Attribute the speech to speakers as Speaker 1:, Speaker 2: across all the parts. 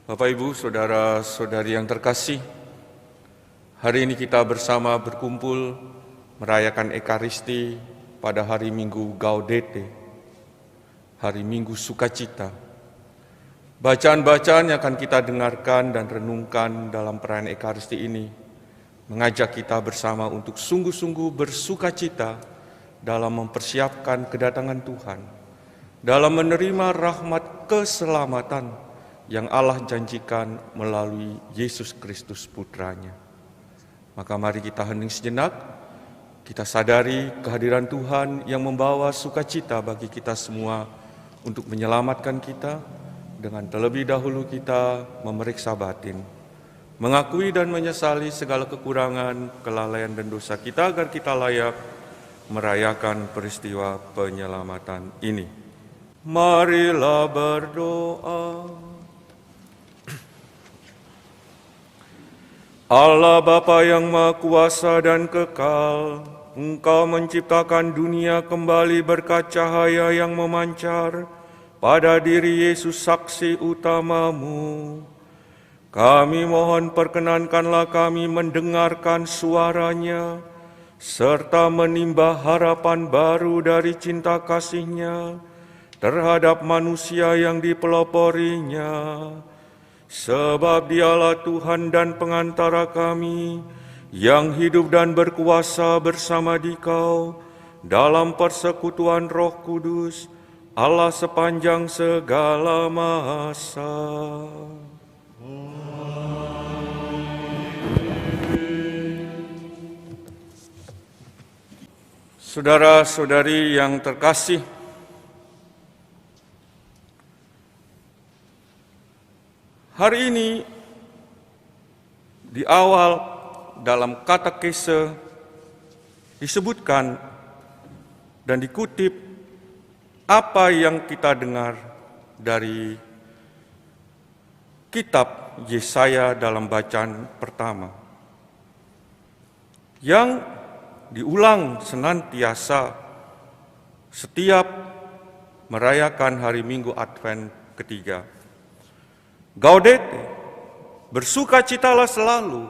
Speaker 1: Bapak, Ibu, saudara-saudari yang terkasih, hari ini kita bersama berkumpul merayakan Ekaristi pada hari Minggu Gaudete, hari Minggu Sukacita. Bacaan-bacaan yang akan kita dengarkan dan renungkan dalam perayaan Ekaristi ini mengajak kita bersama untuk sungguh-sungguh bersukacita dalam mempersiapkan kedatangan Tuhan, dalam menerima rahmat keselamatan yang Allah janjikan melalui Yesus Kristus Putranya. Maka mari kita hening sejenak, kita sadari kehadiran Tuhan yang membawa sukacita bagi kita semua untuk menyelamatkan kita, dengan terlebih dahulu kita memeriksa batin, mengakui dan menyesali segala kekurangan, kelalaian dan dosa kita agar kita layak merayakan peristiwa penyelamatan ini. Marilah berdoa. Allah Bapa yang Maha Kuasa dan Kekal, Engkau menciptakan dunia kembali berkat cahaya yang memancar pada diri Yesus saksi utamamu. Kami mohon perkenankanlah kami mendengarkan suaranya, serta menimba harapan baru dari cinta kasih-Nya terhadap manusia yang dipeloporinya. Sebab Dialah Tuhan dan pengantara kami, yang hidup dan berkuasa bersama Dikau dalam persekutuan Roh Kudus, Allah sepanjang segala masa. Saudara-saudari yang terkasih, hari ini di awal dalam katekese disebutkan dan dikutip apa yang kita dengar dari kitab Yesaya dalam bacaan pertama, yang diulang senantiasa setiap merayakan hari Minggu Advent ketiga. Gaudete, bersukacitalah selalu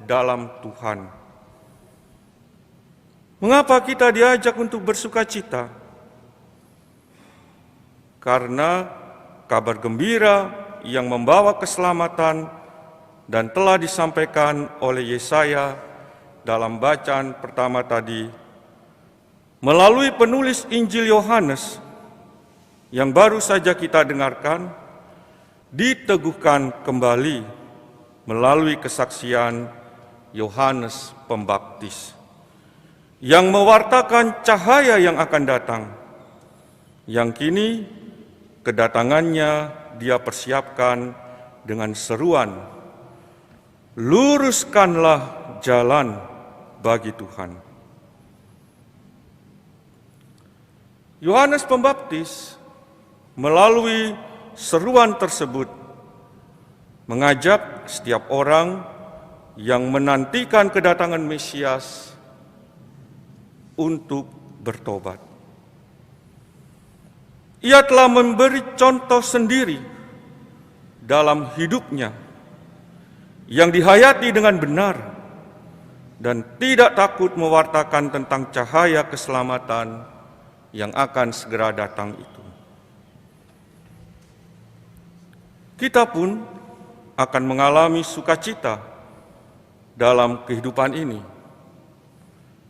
Speaker 1: dalam Tuhan. Mengapa kita diajak untuk bersukacita? Karena kabar gembira yang membawa keselamatan dan telah disampaikan oleh Yesaya dalam bacaan pertama tadi, melalui penulis Injil Yohanes yang baru saja kita dengarkan, diteguhkan kembali melalui kesaksian Yohanes Pembaptis yang mewartakan cahaya yang akan datang, yang kini kedatangannya dia persiapkan dengan seruan, "Luruskanlah jalan bagi Tuhan." Yohanes Pembaptis melalui seruan tersebut mengajak setiap orang yang menantikan kedatangan Mesias untuk bertobat. Ia telah memberi contoh sendiri dalam hidupnya yang dihayati dengan benar dan tidak takut mewartakan tentang cahaya keselamatan yang akan segera datang itu. Kita pun akan mengalami sukacita dalam kehidupan ini.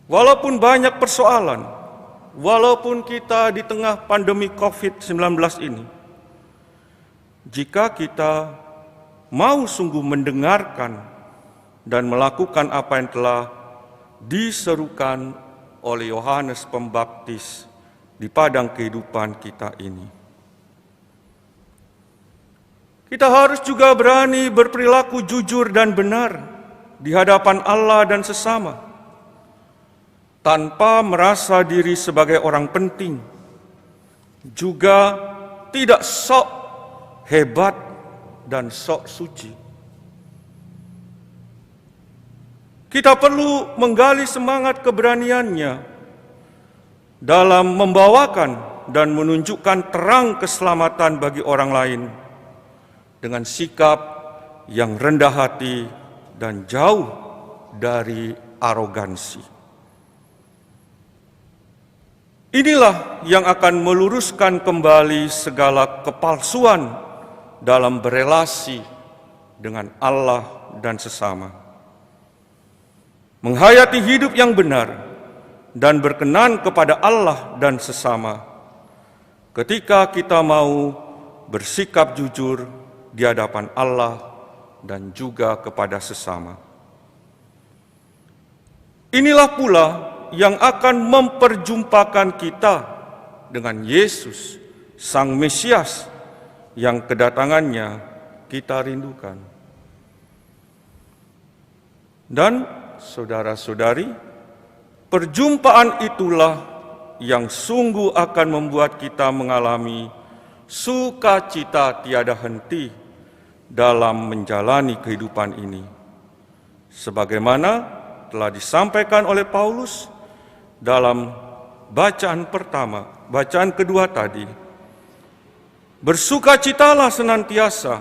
Speaker 1: Walaupun banyak persoalan, walaupun kita di tengah pandemi COVID-19 ini, jika kita mau sungguh mendengarkan dan melakukan apa yang telah diserukan oleh Yohanes Pembaptis di padang kehidupan kita ini, kita harus juga berani berperilaku jujur dan benar di hadapan Allah dan sesama, tanpa merasa diri sebagai orang penting, juga tidak sok hebat dan sok suci. Kita perlu menggali semangat keberaniannya dalam membawakan dan menunjukkan terang keselamatan bagi orang lain, dengan sikap yang rendah hati dan jauh dari arogansi. Inilah yang akan meluruskan kembali segala kepalsuan dalam berelasi dengan Allah dan sesama. Menghayati hidup yang benar dan berkenan kepada Allah dan sesama ketika kita mau bersikap jujur di hadapan Allah dan juga kepada sesama. Inilah pula yang akan memperjumpakan kita dengan Yesus, Sang Mesias, yang kedatangannya kita rindukan. Dan saudara-saudari, perjumpaan itulah yang sungguh akan membuat kita mengalami sukacita tiada henti dalam menjalani kehidupan ini. Sebagaimana telah disampaikan oleh Paulus dalam bacaan kedua tadi, bersukacitalah senantiasa,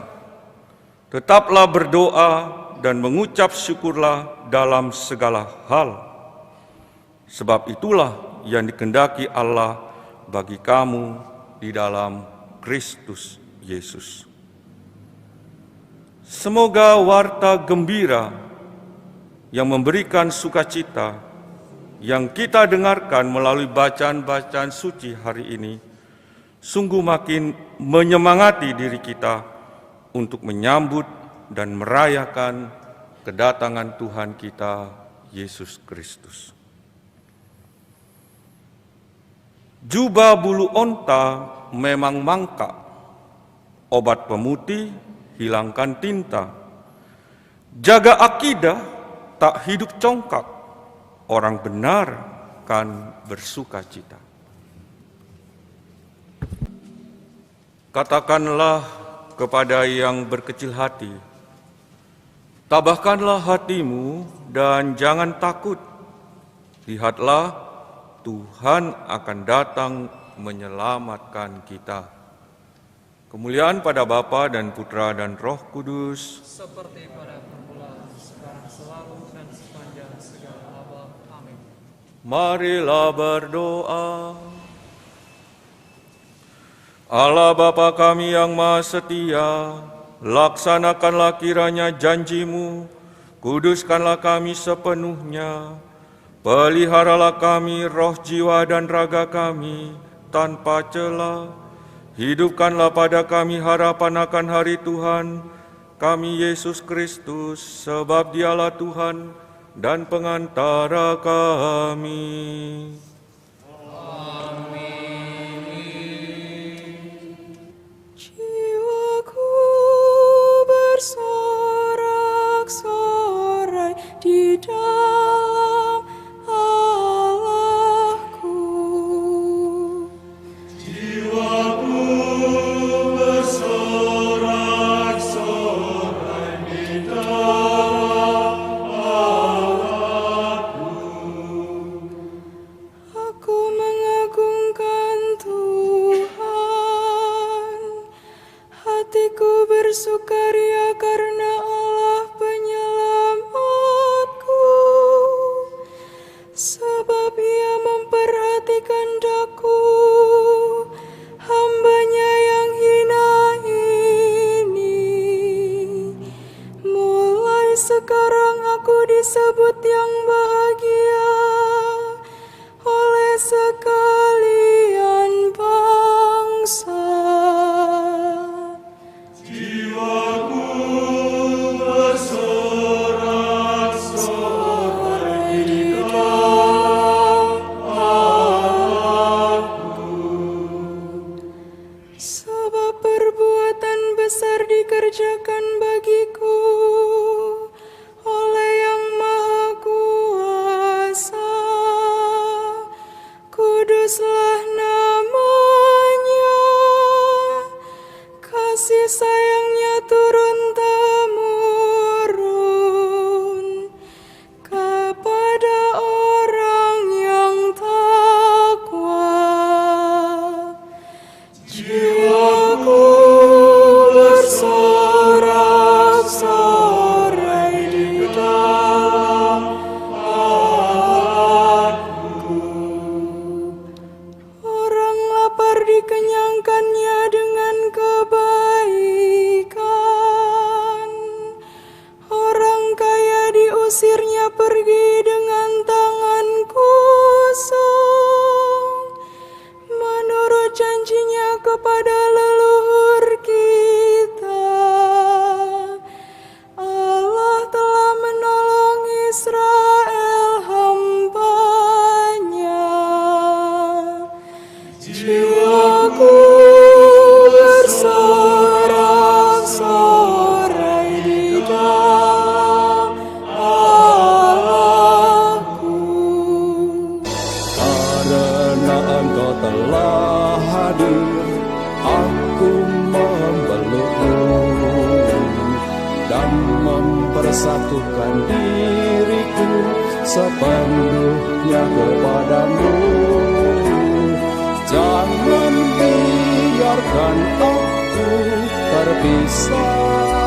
Speaker 1: tetaplah berdoa dan mengucap syukurlah dalam segala hal. Sebab itulah yang dikehendaki Allah bagi kamu di dalam Kristus Yesus. Semoga warta gembira yang memberikan sukacita yang kita dengarkan melalui bacaan-bacaan suci hari ini sungguh makin menyemangati diri kita untuk menyambut dan merayakan kedatangan Tuhan kita Yesus Kristus. Jubah bulu onta memang mangkak, obat pemutih hilangkan tinta. Jaga akidah tak hidup congkak, orang benar kan bersukacita. Katakanlah kepada yang berkecil hati, tabahkanlah hatimu dan jangan takut. Lihatlah, Tuhan akan datang menyelamatkan kita. Kemuliaan pada Bapa dan Putra dan Roh Kudus,
Speaker 2: seperti pada permulaan, sekarang, selalu, dan sepanjang segala abad. Amin.
Speaker 1: marilah berdoa. Allah Bapa kami yang Maha Setia, laksanakanlah kiranya janji-Mu, kuduskanlah kami sepenuhnya, peliharalah kami roh, jiwa, dan raga kami tanpa cela, hidupkanlah pada kami harapan akan hari Tuhan, kami Yesus Kristus, sebab Dialah Tuhan dan pengantara kami.
Speaker 3: Jiwaku bersorak-sorai di dalam Allahku.
Speaker 4: Jiwaku bersorak-sorai di dalam Allahku.
Speaker 3: Aku mengagungkan Tuhan, hatiku bersukaria karena Allah penyelamatku, sebab Ia memperhatikan daku, hamba-Nya yang hina ini. Mulai sekarang aku disebut yang bahagia oleh sekalian bangsa.
Speaker 4: Jiwaku bersorak-sorai di dalam Allahku.
Speaker 3: Sebab perbuatan besar dikerjakan bagiku oleh Yang Maha Kuasa. Kuduslah namanya, kasih sayangnya turun-temurun kepada orang yang takwa.
Speaker 4: Jiwaku bersorak
Speaker 5: sepenuhnya kepadamu. Jangan biarkan aku terpisah